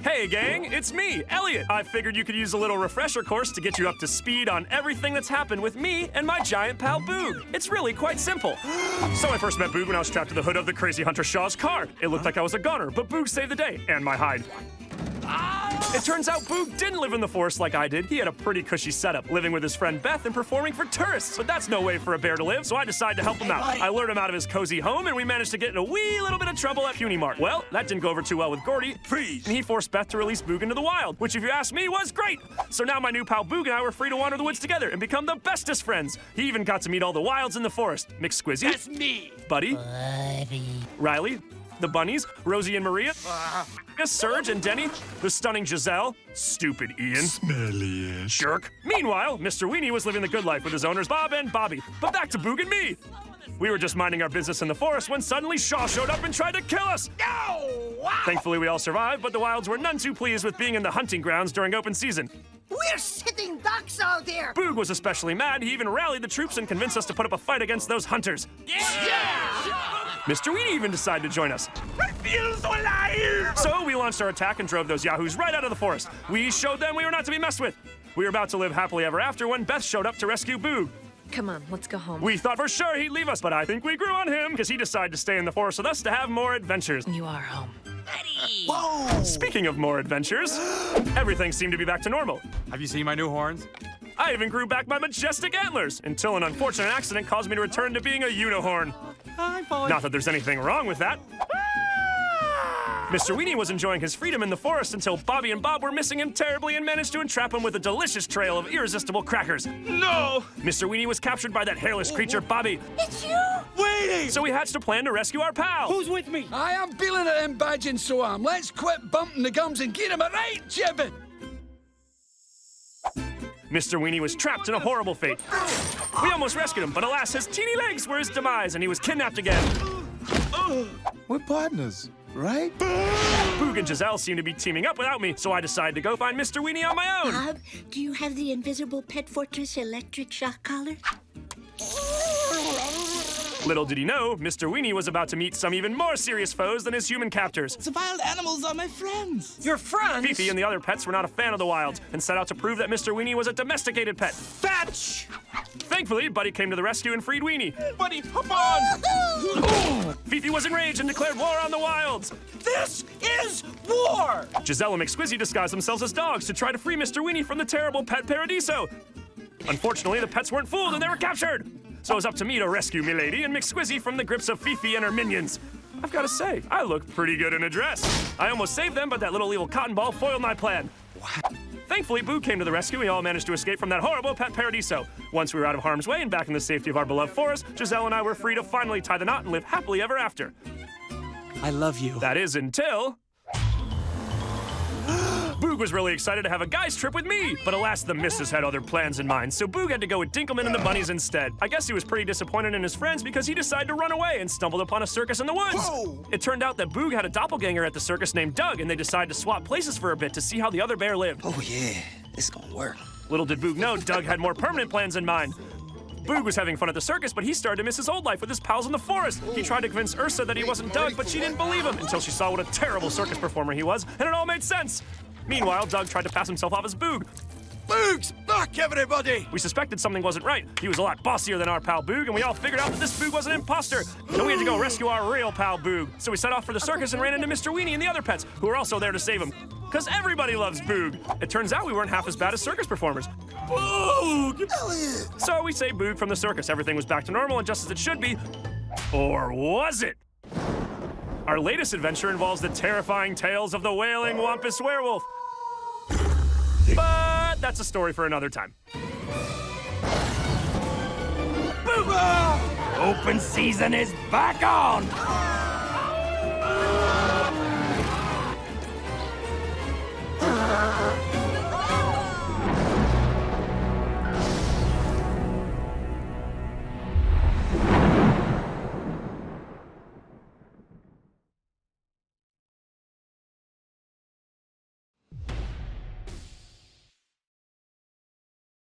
Hey gang, it's me, Elliot. I figured you could use a little refresher course to get you up to speed on everything that's happened with me and my giant pal Boog. It's really quite simple. So I first met Boog when I was strapped to the hood of the crazy hunter Shaw's car. It looked like I was a goner, but Boog saved the day, and my hide. It turns out Boog didn't live in the forest like I did. He had a pretty cushy setup, living with his friend Beth and performing for tourists. But that's no way for a bear to live, so I decided to help him out. I lured him out of his cozy home, and we managed to get in a wee little bit of trouble at Puny Mart. Well, that didn't go over too well with Gordy. Freeze! And he forced Beth to release Boog into the wild, which, if you ask me, was great. So now my new pal Boog and I were free to wander the woods together and become the bestest friends. He even got to meet all the wilds in the forest. McSquizzy. That's me! Buddy. Riley. The bunnies, Rosie and Maria, Serge and Denny, the stunning Giselle, stupid Ian, Smelly jerk. Meanwhile, Mr. Weenie was living the good life with his owners Bob and Bobby. But back to Boog and me. We were just minding our business in the forest when suddenly Shaw showed up and tried to kill us. No! Wow! Thankfully, we all survived, but the wilds were none too pleased with being in the hunting grounds during open season. We're sitting ducks out there! Boog was especially mad. He even rallied the troops and convinced us to put up a fight against those hunters. Yeah! Mr. Weenie even decided to join us. I feel so alive! So we launched our attack and drove those yahoos right out of the forest. We showed them we were not to be messed with. We were about to live happily ever after when Beth showed up to rescue Boog. Come on, let's go home. We thought for sure he'd leave us, but I think we grew on him because he decided to stay in the forest with us to have more adventures. You are home. Buddy! Whoa! Speaking of more adventures, everything seemed to be back to normal. Have you seen my new horns? I even grew back my majestic antlers until an unfortunate accident caused me to return to being a unicorn. Hi, boy. Not that there's anything wrong with that. Mr. Weenie was enjoying his freedom in the forest until Bobby and Bob were missing him terribly and managed to entrap him with a delicious trail of irresistible crackers. No! Mr. Weenie was captured by that hairless creature, Bobby. It's you! Waiting! So we hatched a plan to rescue our pal. Who's with me? I am feeling it in badging, so am. Let's quit bumping the gums and get him a right jibbing. Mr. Weenie was trapped in a horrible fate. We almost rescued him, but alas, his teeny legs were his demise, and he was kidnapped again. We're partners, right? Boog and Giselle seemed to be teaming up without me, so I decided to go find Mr. Weenie on my own. Bob, do you have the invisible Pet Fortress electric shock collar? Little did he know, Mr. Weenie was about to meet some even more serious foes than his human captors. The wild animals are my friends. Your friends? Fifi and the other pets were not a fan of the wilds and set out to prove that Mr. Weenie was a domesticated pet. Fetch! Thankfully, Buddy came to the rescue and freed Weenie. Buddy, hop on! Fifi was enraged and declared war on the wilds. This is war! Giselle and McSquizzy disguised themselves as dogs to try to free Mr. Weenie from the terrible pet Paradiso. Unfortunately, the pets weren't fooled and they were captured. So it was up to me to rescue Milady and McSquizzy from the grips of Fifi and her minions. I've got to say, I looked pretty good in a dress. I almost saved them, but that little evil cotton ball foiled my plan. What? Thankfully, Boo came to the rescue. We all managed to escape from that horrible pet Paradiso. Once we were out of harm's way and back in the safety of our beloved forest, Giselle and I were free to finally tie the knot and live happily ever after. I love you. That is until... Boog was really excited to have a guy's trip with me, but alas, the missus had other plans in mind, so Boog had to go with Dinkelman and the bunnies instead. I guess he was pretty disappointed in his friends because he decided to run away and stumbled upon a circus in the woods. Whoa! It turned out that Boog had a doppelganger at the circus named Doug, and they decided to swap places for a bit to see how the other bear lived. Oh, yeah. This gonna work. Little did Boog know, Doug had more permanent plans in mind. Boog was having fun at the circus, but he started to miss his old life with his pals in the forest. He tried to convince Ursa that he wasn't Doug, but she didn't believe him until she saw what a terrible circus performer he was, and it all made sense. Meanwhile, Doug tried to pass himself off as Boog. Boog's back, everybody! We suspected something wasn't right. He was a lot bossier than our pal Boog, and we all figured out that this Boog was an imposter. So we had to go rescue our real pal Boog. So we set off for the circus and ran into Mr. Weenie and the other pets, who were also there to save him. Because everybody loves Boog. It turns out we weren't half as bad as circus performers. Boog! So we saved Boog from the circus. Everything was back to normal and just as it should be. Or was it? Our latest adventure involves the terrifying tales of the wailing Wampus werewolf. But that's a story for another time. Open season is back on!